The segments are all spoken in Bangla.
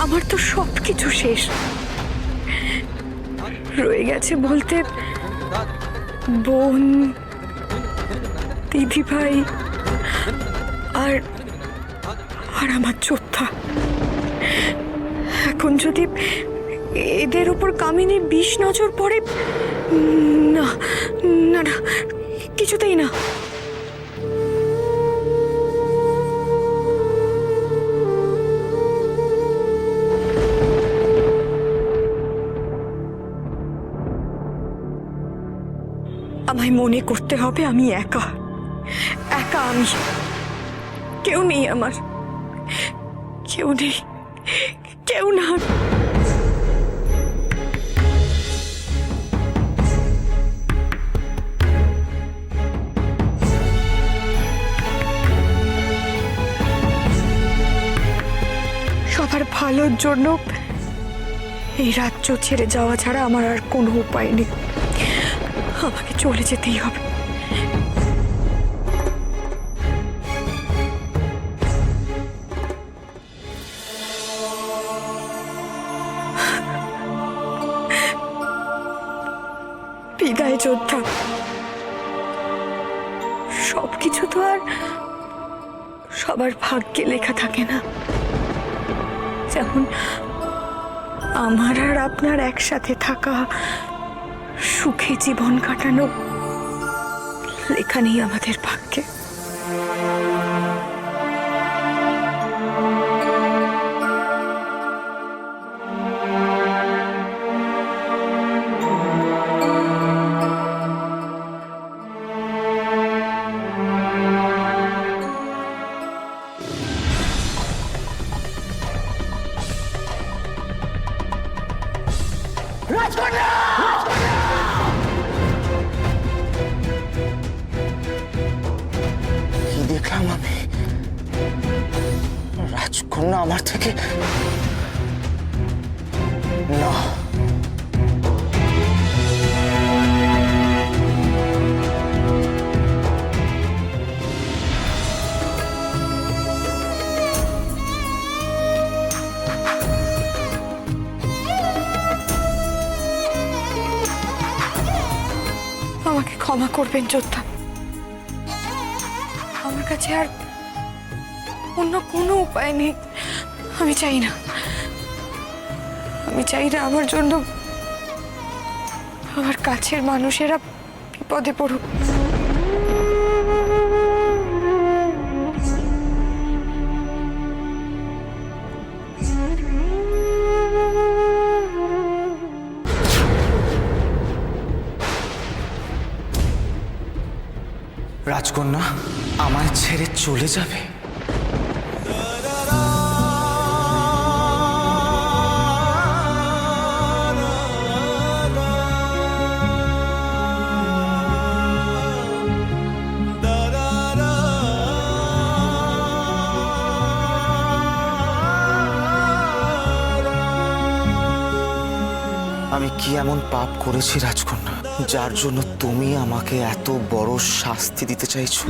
আমার তো সবকিছু শেষ। রয়ে গেছে বলতে বোন, দিদি ভাই আর আর আমার যোদ্ধা। এখন যদি এদের উপর কামিনী বিষ নজর পড়ে, না না না, কিছুতেই না। আমায় মনে করতে হবে আমি একা একা, আমি কেউ নেই, আমার কেউ নেই, কেউ না। সবার ভালোর জন্য এই রাজ্য ছেড়ে যাওয়া ছাড়া আমার আর কোনো উপায় নেই। আমাকে চলে যেতেই হবে। বিদায় যোদ্ধা। সবকিছু তো আর সবার ভাগ্যে লেখা থাকে না। যেমন আমার আর আপনার একসাথে থাকা, সুখে জীবন কাটানো লেখা নেই আমাদের ভাগ্যে। কি দেখলাম আমি? রাজকন্যা আমার থেকে না। আমাকে ক্ষমা করবেন যোদ্ধা। আমার কাছে আর অন্য কোনো উপায় নেই। আমি চাই না আমার জন্য আমার কাছের মানুষেরা বিপদে পড়ুক। রাজকন্যা আমায় ছেড়ে চলে যাবে? আমি কি এমন পাপ করেছি রাজকন্যা, যার জন্য তুমি আমাকে এত বড় শাস্তি দিতে চাইছো?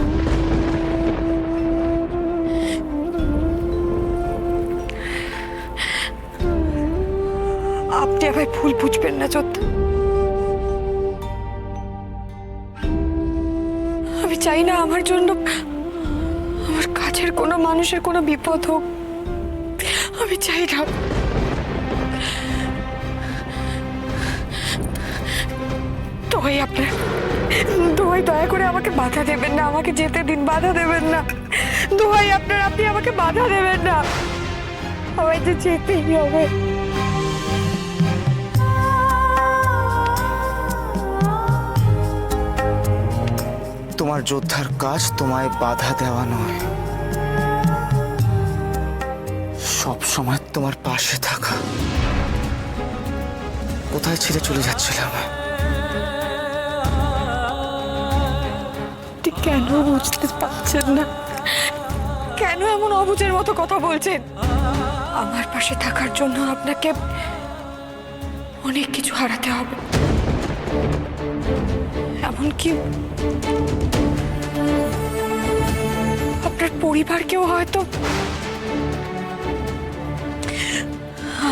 আপনি আমায় ভুল বুঝবেন না যোদ্ধা। আমি চাই না আমার জন্য আমার কাছের কোনো মানুষের কোনো বিপদ হোক। আমি চাই না। দোহাই আপনার, দোহাই, দয়া করে আমাকে বাধা দেবেন না, আমাকে যেতে দিন, বাধা দেবেন না। দোহাই আপনার, আপনি আমাকে বাধা দেবেন না। আমায় যে যেতেই হবে। তোমার যোদ্ধার কাজ তোমায় বাধা দেওয়া নয়, সব সময় তোমার পাশে থাকা। কোথায় ছেড়ে চলে যাচ্ছিলাম? কেন বুঝতে পারছেন না? কেন এমন অবুঝের মতো কথা বলছেন? আমার পাশে থাকার জন্য আপনাকে অনেক কিছু হারাতে হবে। এমনকি আপনার পরিবারকেও হয়তো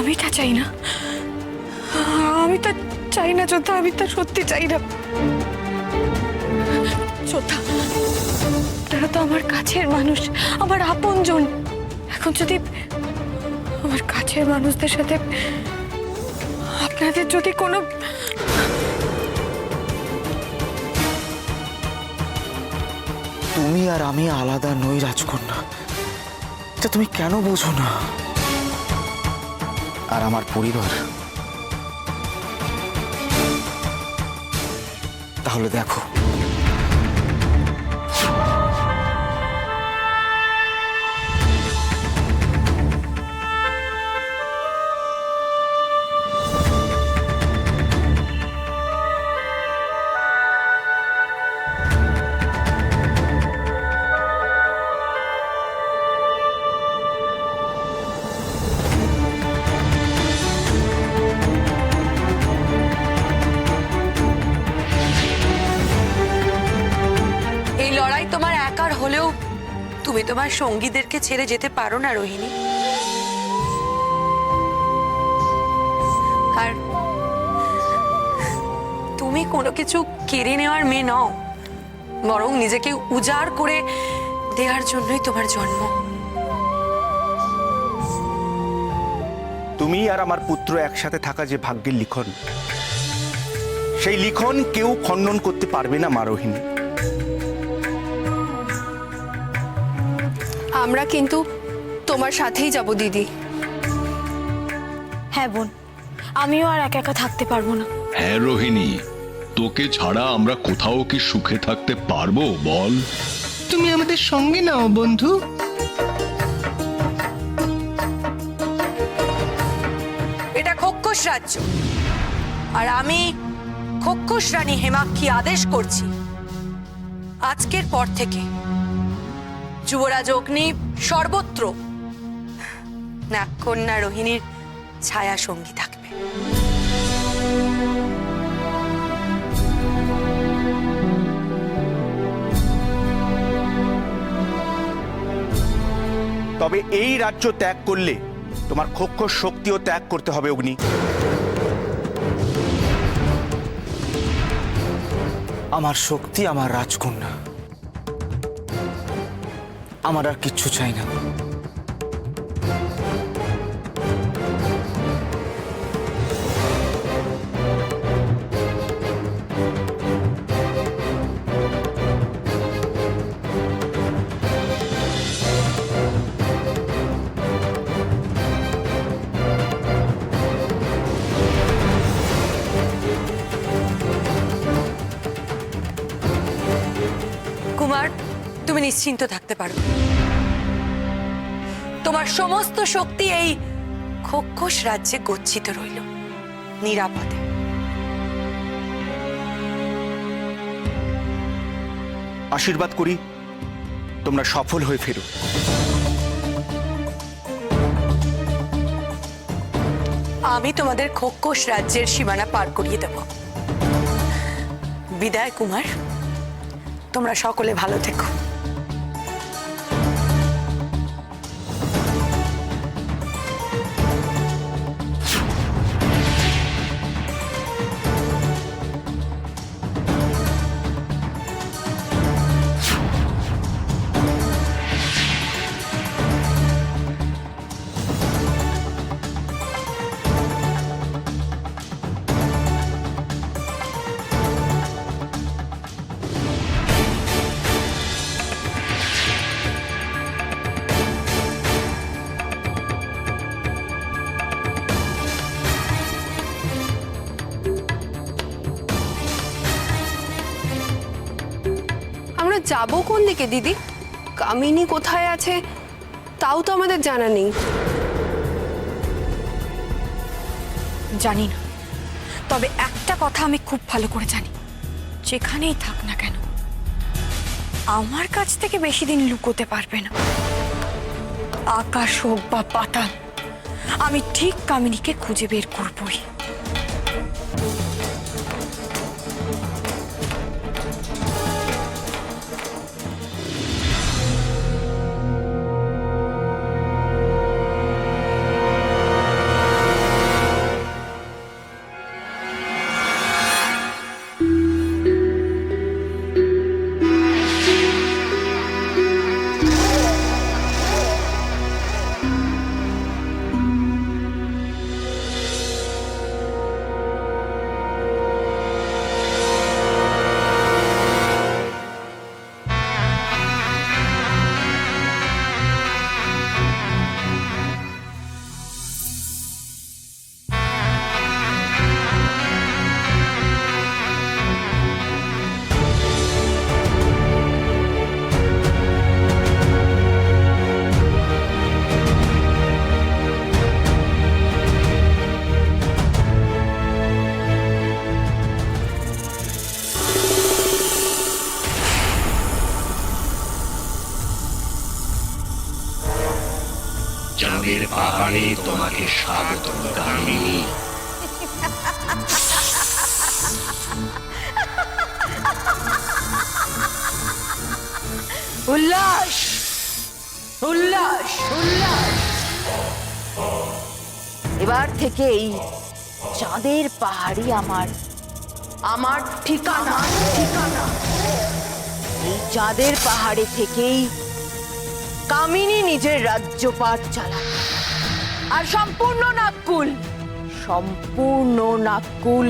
আমি তা চাই না, আমি তা চাই না যোদ্ধা, আমি তা সত্যি চাই না যোদ্ধা। তারা তো আমার কাছের মানুষ, আমার আপনজন। এখন যদি আমার কাছের মানুষদের সাথে আপনাদের যদি কোনো তুমি আর আমি আলাদা নই রাজকন্যা, এটা তুমি কেন বোঝো না? আর আমার পরিবার, তাহলে দেখো তোমার একার হলেও তুমি তোমার সঙ্গীদেরকে ছেড়ে যেতে পারো না রোহিণী। আর তুমি কোনো কিছু কেড়ে নেওয়ার মেয়ে নও, বরং নিজেকে উজাড় করে দেওয়ার জন্যই তোমার জন্ম। তুমি আর আমার পুত্র একসাথে থাকা যে ভাগ্যের লিখন, সেই লিখন কেউ খণ্ডন করতে পারবে না মা রোহিণী। আমরা কিন্তু তোমার সাথেই যাব দিদি। হ্যাঁ বোন, আমিও আর একা একা থাকতে পারবো না। হ্যাঁ রোহিণী, তোকে ছাড়া আমরা কোথাও কি সুখে থাকতে পারবো বল? তুমি আমাদের সঙ্গে নাও বন্ধু। এটা খোক্ষস রাজ্য, আর আমি খোক্ষস রানী হেমাক্ষী আদেশ করছি, আজকের পর থেকে যুবরাজ অগ্নি সর্বত্র নাগকন্যা রোহিণীর ছায়া সঙ্গী থাকবে। তবে এই রাজ্য ত্যাগ করলে তোমার খোক্ষস শক্তিও ত্যাগ করতে হবে অগ্নি। আমার শক্তি আমার রাজকন্যা, আমার আর কিচ্ছু চাই না। কুমার, তুমি নিশ্চিন্ত থাকতে পারো, তোমার সমস্ত শক্তি এই খোক্ষস রাজ্যে গচ্ছিত রইল নিরাপদে। আশীর্বাদ করি তোমরা সফল হয়ে ফেরো। আমি তোমাদের খোক্ষস রাজ্যের সীমানা পার করিয়ে দেব। বিদায় কুমার, তোমরা সকলে ভালো থেকো। আমরা যাব কোন দিকে দিদি? কামিনী কোথায় আছে তাও তো আমাদের জানা নেই। জানি না, তবে একটা কথা আমি খুব ভালো করে জানি, যেখানেই থাক না কেন আমার কাছ থেকে বেশি দিন লুকোতে পারবে না। আকাশ হোক বা পাতাল, আমি ঠিক কামিনীকে খুঁজে বের করবই। চাঁদের পাহাড়ে তোমাকে স্বাগত কামিনী। উল্লাস উল্লাস উল্লাস! এবার থেকেই চাঁদের পাহাড়ি আমার আমার ঠিকানা ঠিকানা। এই চাঁদের পাহাড়ে থেকেই কামিনী নিজের রাজ্যপাট চালায়। আর সম্পূর্ণ নাকুল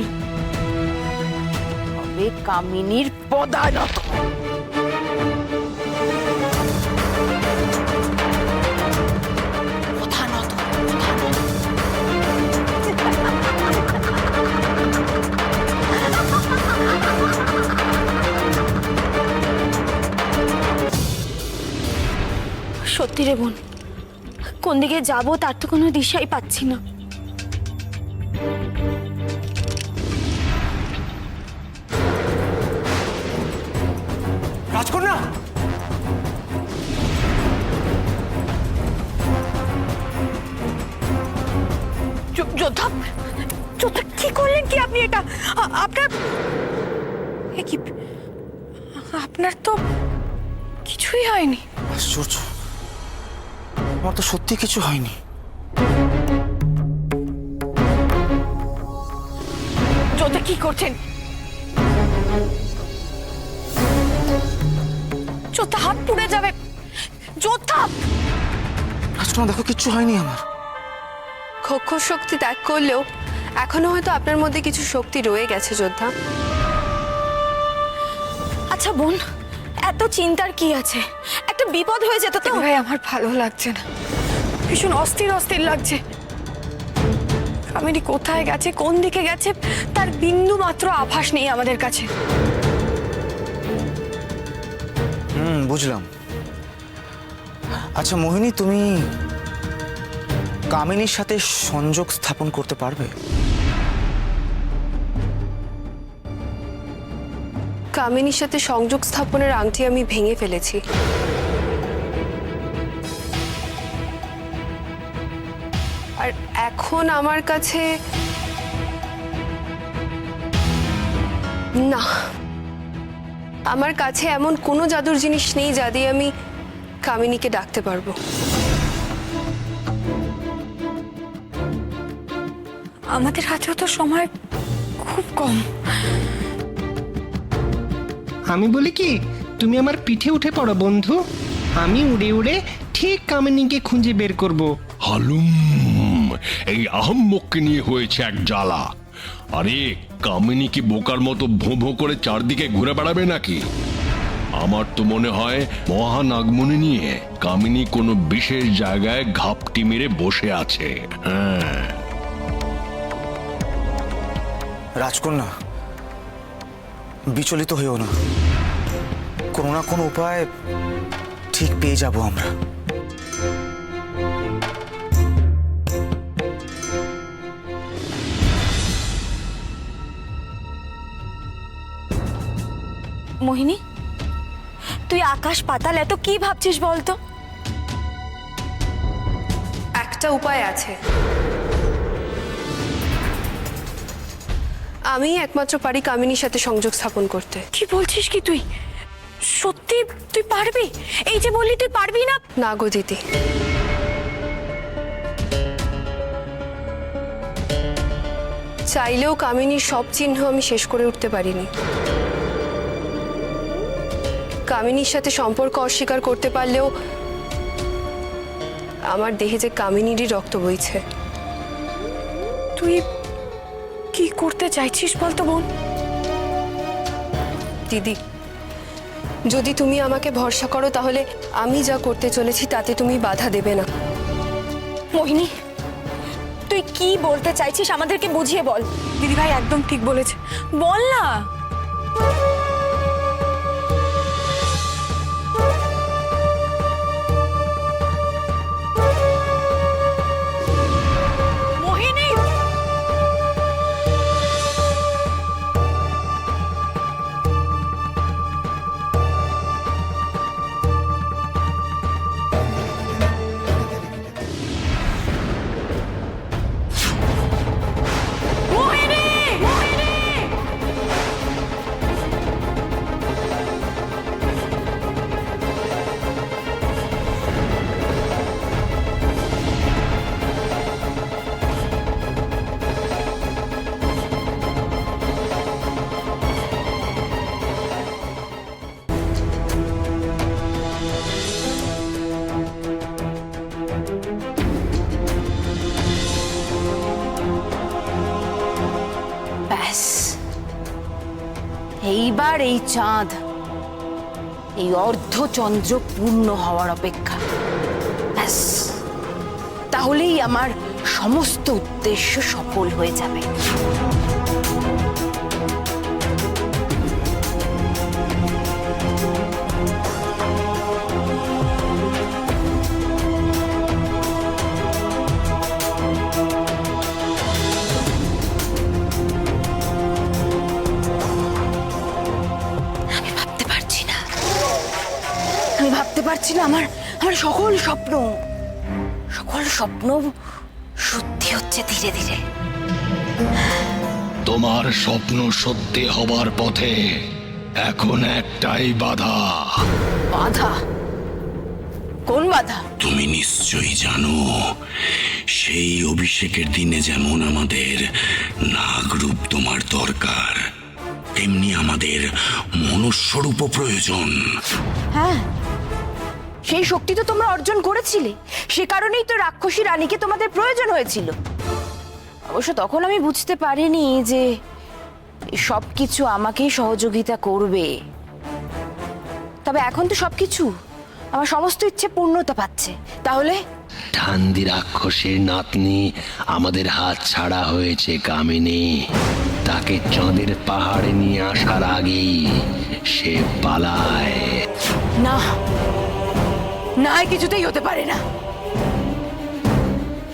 হবে কামিনীর পদানত। সত্যি রে বোন, কোন দিকে যাব তার তো কোনো দিশাই পাচ্ছি না। রাজকন্যা, যোদ্ধা যোদ্ধা কি করলেন কি আপনি? এটা আপনার এ কি? আপনার তো কিছুই হয়নি। আশ্চর্য, আমার তো সত্যি কিছু হয়নি। যোদ্ধা কি করছেন? যোদ্ধা হাত পুড়ে যাবে। যোদ্ধা রাজকন্যা দেখো, কিচ্ছু হয়নি আমার। ক্ষক্ষর শক্তি ত্যাগ করলেও এখনো হয়তো আপনার মধ্যে কিছু শক্তি রয়ে গেছে যোদ্ধা। আচ্ছা বোন, এত চিন্তার কি আছে? একটা বিপদ হয়ে যেত তো। ভাই আমার ভালো লাগছে না, ভীষণ অস্থির অস্থির লাগছে। কামিনী কোথায় গেছে, কোন দিকে গেছে, তার বিন্দু মাত্র আভাস নেই আমাদের কাছে। বুঝলাম। আচ্ছা মোহিনী, তুমি কামিনীর সাথে সংযোগ স্থাপন করতে পারবে? কামিনীর সাথে সংযোগ স্থাপনের আংটি আমি ভেঙে ফেলেছি। আর এখন আমার কাছে না, আমার কাছে এমন কোনো জাদুর জিনিস নেই যা দিয়ে আমি কামিনীকে ডাকতে পারবো। আমাদের হাতেও তো সময় খুব কম। আমি বলি কি, তুমি আমার পিঠে উঠে পড়ো বন্ধু। আমি উড়ে উড়ে ঠিক কামিনীকে খুঁজে বের করব। হালুম, এই আহম্মককে নিয়ে হয়েছে এক জ্বালা। আরে কামিনী কি বোকার মতো ভোঁ ভোঁ করে চারদিকে ঘুরে বেড়াবে নাকি? আমার তো মনে হয় মহানাগমণি নিয়ে কামিনী কোনো বিশেষ জায়গায় ঘাপটি মেরে বসে আছে। হ্যাঁ রাজকন্যা, বিচলিত হইও না, কোনো না কোনো উপায় ঠিক পেয়ে যাব আমরা। মোহিনী, তুই আকাশ পাতাল এত কি ভাবছিস বলতো? একটা উপায় আছে। আমি একমাত্র পারি কামিনীর সাথে সংযোগ স্থাপন করতে। কি বলছিস কি তুই? সত্যি তুই পারবি? এই যে বললি তুই পারবি না। না গো দিদি, চাইলেও কামিনীর সব চিহ্ন আমি শেষ করে উঠতে পারিনি। কামিনীর সাথে সম্পর্ক অস্বীকার করতে পারলেও আমার দেহে যে কামিনীরই রক্ত বইছে। তুই কি করতে চাইছিস বলতো বোন? দিদি, যদি তুমি আমাকে ভরসা করো তাহলে আমি যা করতে চলেছি তাতে তুমি বাধা দেবে না। মোহিনী, তুই কি বলতে চাইছিস আমাদেরকে বুঝিয়ে বল। দিদি ভাই একদম ঠিক বলেছে, বল না। মোহিনী, এইবার এই চাঁদ, এই অর্ধচন্দ্র পূর্ণ হওয়ার অপেক্ষা। ব্যাস, তাহলেই আমার সমস্ত উদ্দেশ্য সফল হয়ে যাবে। আমি ভাবতে পারছি না আমার আমার সকল স্বপ্ন সত্যি হচ্ছে ধীরে ধীরে। তোমার স্বপ্ন সত্যি হবার পথে এখন একটাই বাধা। বাধা? কোন বাধা? তুমি নিশ্চয়ই জানো, সেই অভিষেকের দিনে যেমন আমাদের নাগরূপ তোমার দরকার, তেমনি আমাদের মনুষ্যরূপও প্রয়োজন। হ্যাঁ, সেই শক্তি তো তোমরা অর্জন করেছিলে, সে কারণেই তো রাক্ষসী রানীকে তোমাদের প্রয়োজন হয়েছিল। অবশ্য তখন আমি বুঝতে পারিনি যে সব কিছু আমাকেই সহযোগিতা করবে। তবে এখন তো সবকিছু, আমার সমস্ত ইচ্ছে পূর্ণতা পাচ্ছে। তাহলে ঠান্দি রাক্ষসের নাতনি আমাদের হাত ছাড়া হয়েছে কামিনী। তাকে চাঁদের পাহাড়ে নিয়ে আসার আগেই সে পালায়। না না, কিছুতেই হতে পারে না।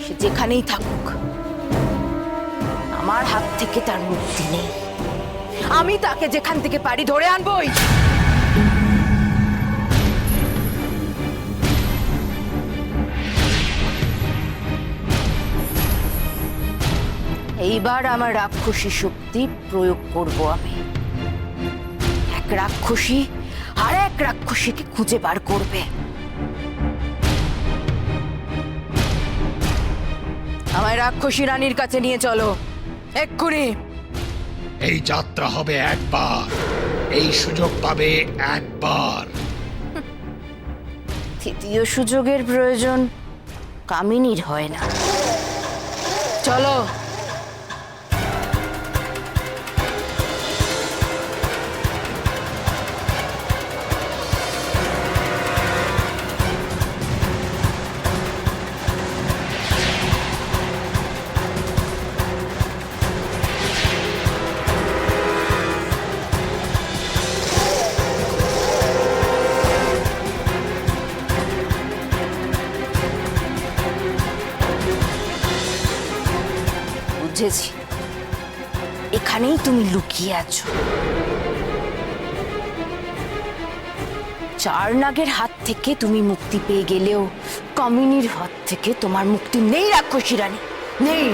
সে যেখানেই থাকুক, আমার হাত থেকে তার মুক্তি নেই। আমি তাকে যেখান থেকে পারি ধরে আনবই। এইবার আমার রাক্ষসী শক্তি প্রয়োগ করব আমি। এক রাক্ষসী আর এক রাক্ষসীকে খুঁজে বার করবে। আমায় রাক্ষসী রানীর কাছে নিয়ে চলো এক্ষুনি। এই যাত্রা হবে একবার, এই সুযোগ পাবে একবার। তৃতীয় সুযোগের প্রয়োজন কামিনীর হয় না। চলো। বুঝেছি, এখানেই তুমি লুকিয়ে আছো। চার নাগের হাত থেকে তুমি মুক্তি পেয়ে গেলেও কামিনীর হাত থেকে তোমার মুক্তি নেই রাক্ষসী রানী, নেই।